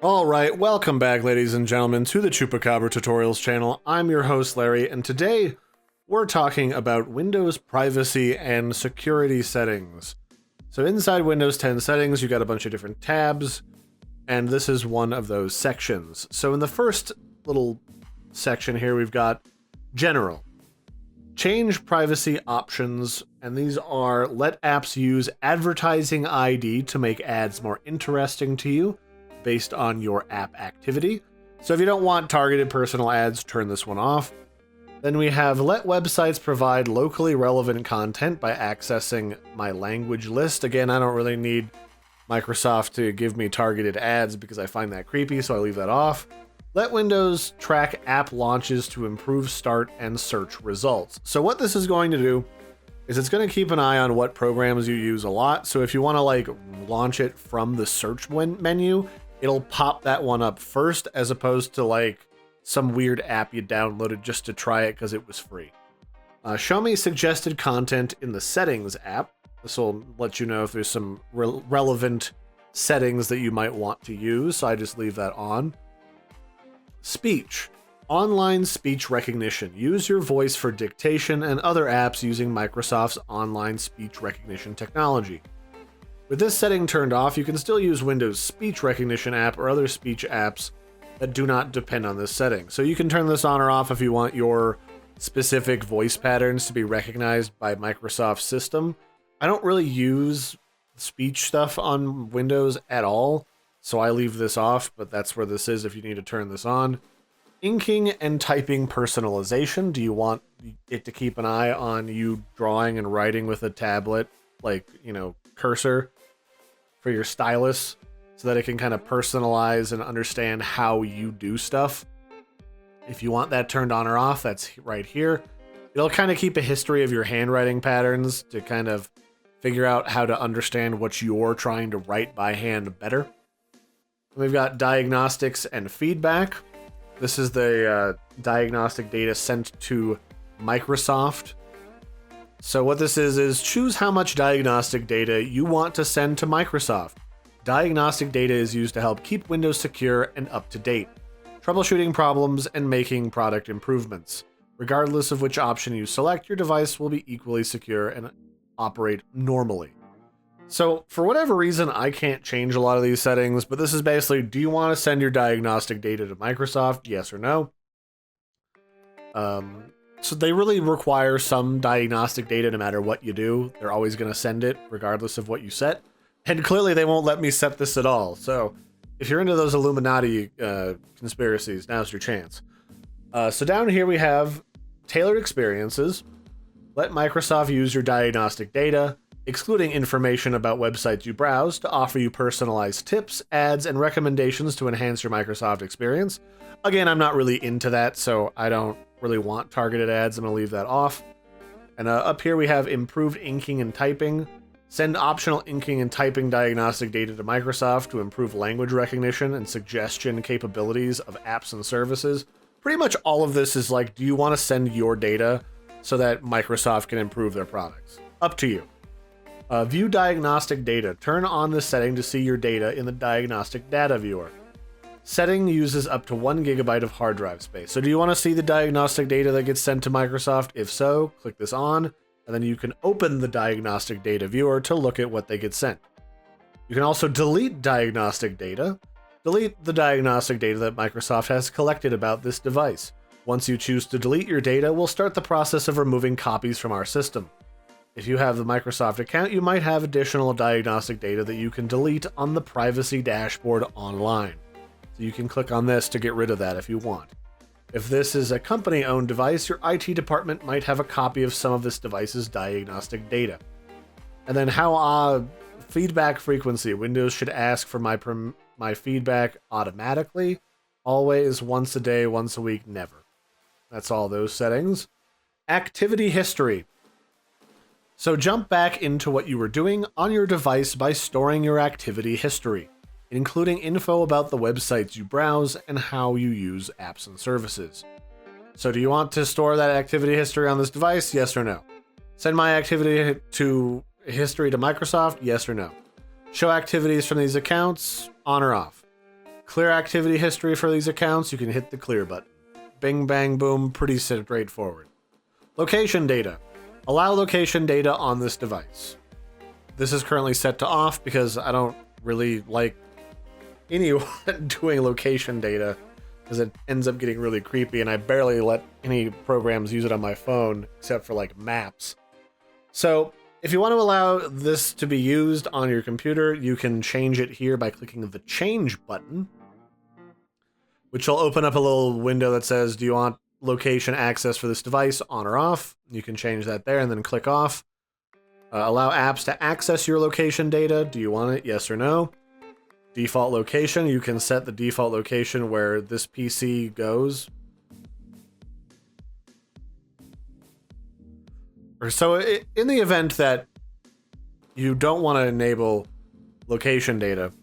Alright, welcome back ladies and gentlemen to the Chupacabra tutorials channel. I'm your host Larry, and today we're talking about Windows privacy and security settings. So inside Windows 10 settings, you got a bunch of different tabs, and this is one of those sections. So in the first little section here, we've got General. Change privacy options, and these are let apps use advertising ID to make ads more interesting to you based on your app activity. So if you don't want targeted personal ads, turn this one off. Then we have let websites provide locally relevant content by accessing my language list. Again, I don't really need Microsoft to give me targeted ads because I find that creepy, so I leave that off. Let Windows track app launches to improve start and search results. So what this is going to do is it's going to keep an eye on what programs you use a lot. So if you want to launch it from the search menu, it'll pop that one up first, as opposed to some weird app you downloaded just to try it because it was free. Show me suggested content in the settings app. This will let you know if there's some relevant settings that you might want to use, so I just leave that on. Speech. Online speech recognition. Use your voice for dictation and other apps using Microsoft's online speech recognition technology. With this setting turned off, you can still use Windows speech recognition app or other speech apps that do not depend on this setting. So you can turn this on or off if you want your specific voice patterns to be recognized by Microsoft's system. I don't really use speech stuff on Windows at all, so I leave this off, but that's where this is if you need to turn this on. Inking and typing personalization. Do you want it to keep an eye on you drawing and writing with a tablet, cursor for your stylus, so that it can kind of personalize and understand how you do stuff? If you want that turned on or off, that's right here. It'll kind of keep a history of your handwriting patterns to kind of figure out how to understand what you're trying to write by hand better. We've got diagnostics and feedback. This is the diagnostic data sent to Microsoft. So what this is choose how much diagnostic data you want to send to Microsoft. Diagnostic data is used to help keep Windows secure and up to date, troubleshooting problems and making product improvements. Regardless of which option you select, your device will be equally secure and operate normally. So for whatever reason, I can't change a lot of these settings, but this is basically, do you want to send your diagnostic data to Microsoft? Yes or no? So they really require some diagnostic data no matter what you do. They're always going to send it regardless of what you set. And clearly they won't let me set this at all. So if you're into those Illuminati conspiracies, now's your chance. So down here we have tailored experiences. Let Microsoft use your diagnostic data, excluding information about websites you browse, to offer you personalized tips, ads, and recommendations to enhance your Microsoft experience. Again, I'm not really into that, so I don't really want targeted ads. I'm going to leave that off. And up here we have improved inking and typing. Send optional inking and typing diagnostic data to Microsoft to improve language recognition and suggestion capabilities of apps and services. Pretty much all of this is do you want to send your data so that Microsoft can improve their products? Up to you. View diagnostic data. Turn on this setting to see your data in the diagnostic data viewer. Setting uses up to 1 GB of hard drive space. So do you want to see the diagnostic data that gets sent to Microsoft? If so, click this on, and then you can open the diagnostic data viewer to look at what they get sent. You can also delete diagnostic data. Delete the diagnostic data that Microsoft has collected about this device. Once you choose to delete your data, we'll start the process of removing copies from our system. If you have the Microsoft account, you might have additional diagnostic data that you can delete on the privacy dashboard online. So you can click on this to get rid of that if you want. If this is a company-owned device, your IT department might have a copy of some of this device's diagnostic data. And then how feedback frequency. Windows should ask for my feedback automatically, always, once a day, once a week, never. That's all those settings. Activity history. So jump back into what you were doing on your device by storing your activity history, including info about the websites you browse and how you use apps and services. So do you want to store that activity history on this device? Yes or no? Send my activity history to Microsoft? Yes or no? Show activities from these accounts? On or off? clear activity history for these accounts, you can hit the clear button. Bing, bang, boom, pretty straightforward. Location data. Allow location data on this device. This is currently set to off because I don't really like anyone doing location data because it ends up getting really creepy, and I barely let any programs use it on my phone except for like maps. So if you want to allow this to be used on your computer, you can change it here by clicking the change button, which will open up a little window that says, do you want location access for this device on or off? You can change that there and then click off. Allow apps to access your location data. Do you want it? Yes or no? Default location. You can set the default location where this PC goes. So in the event that you don't want to enable location data,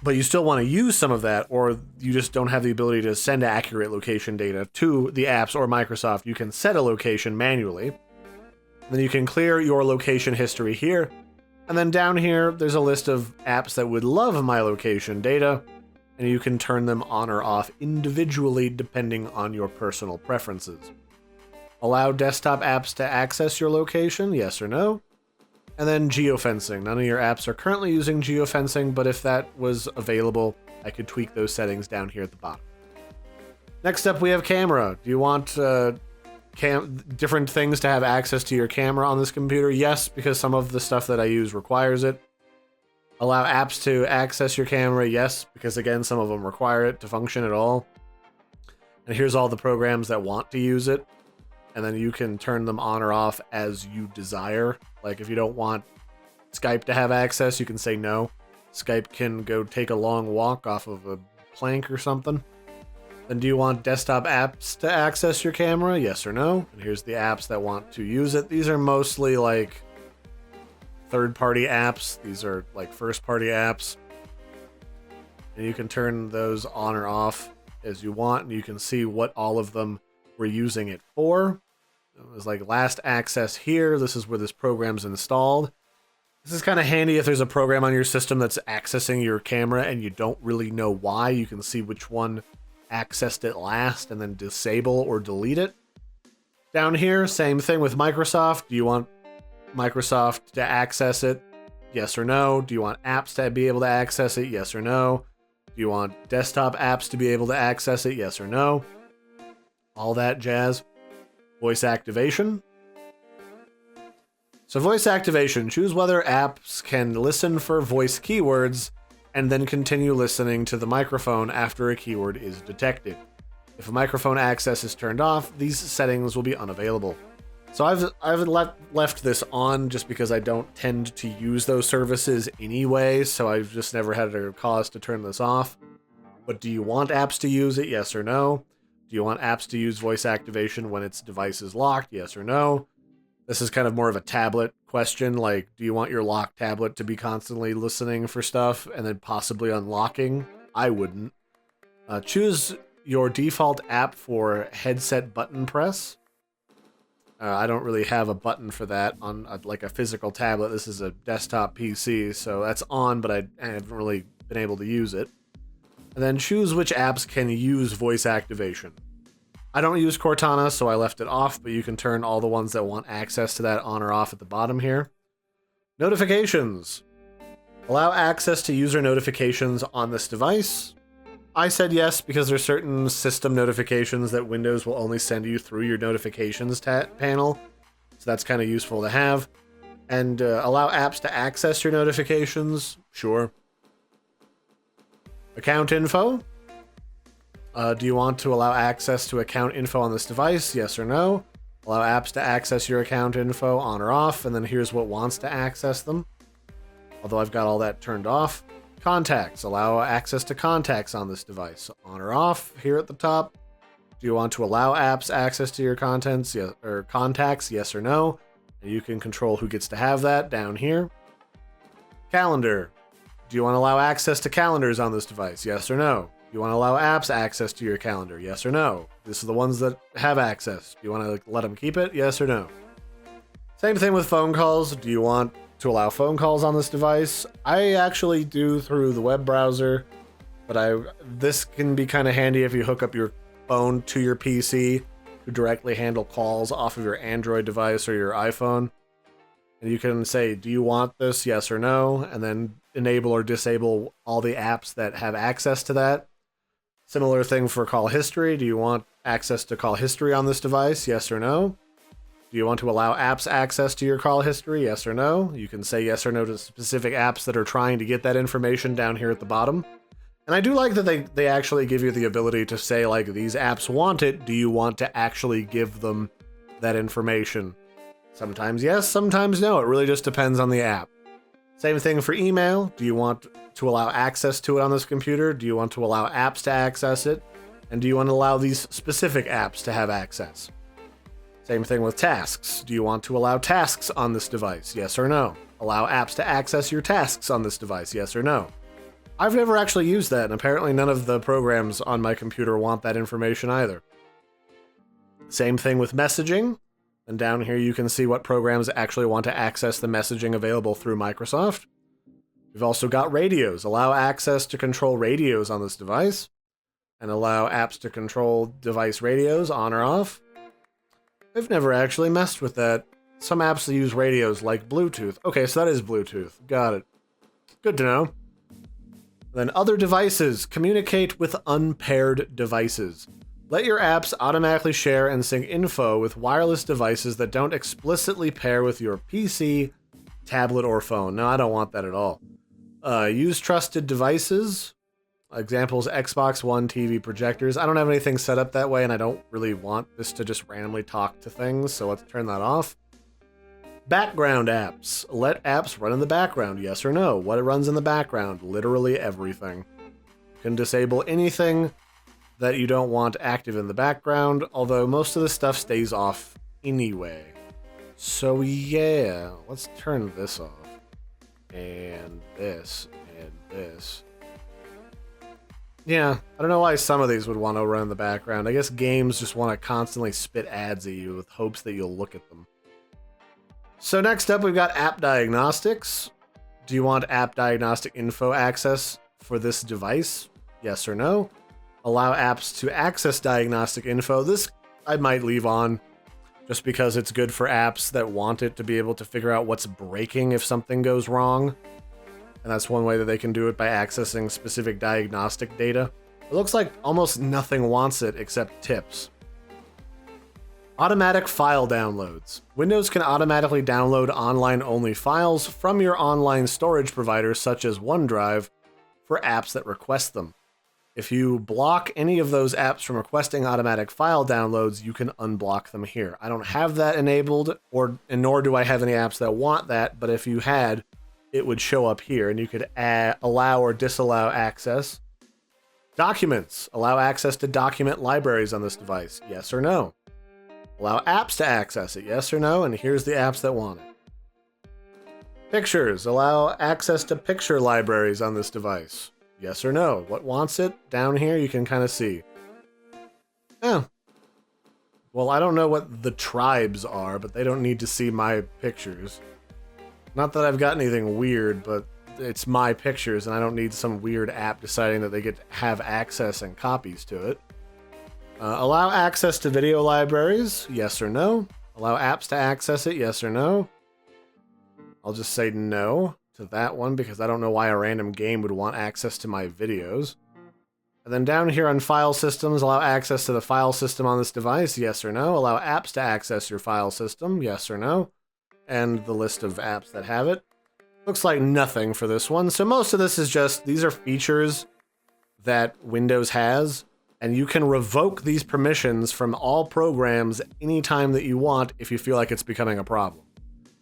but you still want to use some of that, or you just don't have the ability to send accurate location data to the apps or Microsoft, you can set a location manually. Then you can clear your location history here. And then down here, there's a list of apps that would love my location data, and you can turn them on or off individually depending on your personal preferences. Allow desktop apps to access your location, yes or no? And then geofencing. None of your apps are currently using geofencing, but if that was available, I could tweak those settings down here at the bottom. Next up, we have camera. Do you want different things to have access to your camera on this computer? Yes, because some of the stuff that I use requires it. Allow apps to access your camera? Yes, because again, some of them require it to function at all. And here's all the programs that want to use it. And then you can turn them on or off as you desire. Like if you don't want Skype to have access, you can say no. Skype can go take a long walk off of a plank or something. Then do you want desktop apps to access your camera? Yes or no? And here's the apps that want to use it. These are mostly like third-party apps. These are like first-party apps. And you can turn those on or off as you want, and you can see what all of them were using it for. It was like last access here. This is where this program's installed. This is kind of handy if there's a program on your system that's accessing your camera and you don't really know why. You can see which one accessed it last and then disable or delete it. Down here, same thing with Microsoft. Do you want Microsoft to access it? Yes or no? Do you want apps to be able to access it? Yes or no? Do you want desktop apps to be able to access it? Yes or no? All that jazz. Voice activation. So voice activation, choose whether apps can listen for voice keywords and then continue listening to the microphone after a keyword is detected. If a microphone access is turned off, these settings will be unavailable. So I've left this on just because I don't tend to use those services anyway, so I've just never had a cause to turn this off. But do you want apps to use it? Yes or no? Do you want apps to use voice activation when its device is locked? Yes or no? This is kind of more of a tablet question, like, do you want your locked tablet to be constantly listening for stuff and then possibly unlocking? I wouldn't. Choose your default app for headset button press. I don't really have a button for that on like a physical tablet. This is a desktop PC, so that's on, but I haven't really been able to use it. And then choose which apps can use voice activation. I don't use Cortana, so I left it off, but you can turn all the ones that want access to that on or off at the bottom here. Notifications. Allow access to user notifications on this device. I said yes because there's certain system notifications that Windows will only send you through your notifications panel, so that's kind of useful to have. And allow apps to access your notifications. Sure. Account info. Do you want to allow access to account info on this device? Yes or no? Allow apps to access your account info on or off, and then here's what wants to access them. Although I've got all that turned off. Contacts. Allow access to contacts on this device. On or off here at the top. Do you want to allow apps access to your contents? Yes, or contacts? Yes or no? And you can control who gets to have that down here. Calendar. Do you want to allow access to calendars on this device? Yes or no? Do you want to allow apps access to your calendar? Yes or no? This is the ones that have access. Do you want to let them keep it? Yes or no? Same thing with phone calls. Do you want to allow phone calls on this device? I actually do through the web browser. But this can be kind of handy if you hook up your phone to your PC to directly handle calls off of your Android device or your iPhone. And you can say, do you want this, yes or no? And then enable or disable all the apps that have access to that. Similar thing for call history. Do you want access to call history on this device, yes or no? Do you want to allow apps access to your call history, yes or no? You can say yes or no to specific apps that are trying to get that information down here at the bottom. And I do like that they actually give you the ability to say, like, these apps want it. Do you want to actually give them that information? Sometimes yes, sometimes no. It really just depends on the app. Same thing for email. Do you want to allow access to it on this computer? Do you want to allow apps to access it? And do you want to allow these specific apps to have access? Same thing with tasks. Do you want to allow tasks on this device? Yes or no? Allow apps to access your tasks on this device? Yes or no? I've never actually used that, and apparently none of the programs on my computer want that information either. Same thing with messaging. And down here you can see what programs actually want to access the messaging available through Microsoft. We've also got radios. Allow access to control radios on this device. And allow apps to control device radios on or off. I've never actually messed with that. Some apps that use radios like Bluetooth. Okay, so that is Bluetooth. Got it. Good to know. Then other devices. Communicate with unpaired devices. Let your apps automatically share and sync info with wireless devices that don't explicitly pair with your PC, tablet, or phone. No, I don't want that at all. Use trusted devices. Examples, Xbox One TV projectors. I don't have anything set up that way, and I don't really want this to just randomly talk to things, so let's turn that off. Background apps. Let apps run in the background, yes or no? What it runs in the background? Literally everything. You can disable anything that you don't want active in the background, although most of the stuff stays off anyway. So yeah, let's turn this off. And this, and this. Yeah, I don't know why some of these would want to run in the background. I guess games just want to constantly spit ads at you with hopes that you'll look at them. So next up, we've got App Diagnostics. Do you want App Diagnostic info access for this device? Yes or no? Allow apps to access diagnostic info. This I might leave on just because it's good for apps that want it to be able to figure out what's breaking if something goes wrong. And that's one way that they can do it, by accessing specific diagnostic data. It looks like almost nothing wants it except tips. Automatic file downloads. Windows can automatically download online-only files from your online storage providers such as OneDrive for apps that request them. If you block any of those apps from requesting automatic file downloads, you can unblock them here. I don't have that enabled, nor do I have any apps that want that, but if you had, it would show up here, and you could allow or disallow access. Documents. Allow access to document libraries on this device. Yes or no? Allow apps to access it. Yes or no? And here's the apps that want it. Pictures. Allow access to picture libraries on this device. Yes or no? What wants it? Down here you can kind of see. Oh. Well, I don't know what the tribes are, but they don't need to see my pictures. Not that I've got anything weird, but it's my pictures, and I don't need some weird app deciding that they get to have access and copies to it. Allow access to video libraries. Yes or no? Allow apps to access it. Yes or no? I'll just say no to that one, because I don't know why a random game would want access to my videos. And then down here on file systems, allow access to the file system on this device. Yes or no? Allow apps to access your file system. Yes or no? And the list of apps that have it. Looks like nothing for this one. So most of this is just, these are features that Windows has, and you can revoke these permissions from all programs anytime that you want if you feel like it's becoming a problem.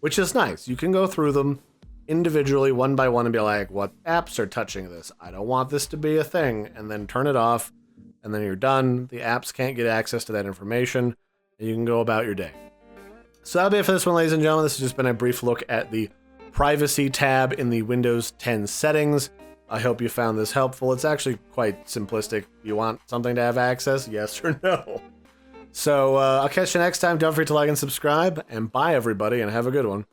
Which is nice. You can go through them individually, one by one, and be like, what apps are touching this? I don't want this to be a thing. And then turn it off, and then you're done. The apps can't get access to that information, and you can go about your day. So that'll be it for this one, ladies and gentlemen. This has just been a brief look at the privacy tab in the Windows 10 settings. I hope you found this helpful. It's actually quite simplistic. You want something to have access? Yes or no? So I'll catch you next time. Don't forget to like and subscribe, and bye everybody, and have a good one.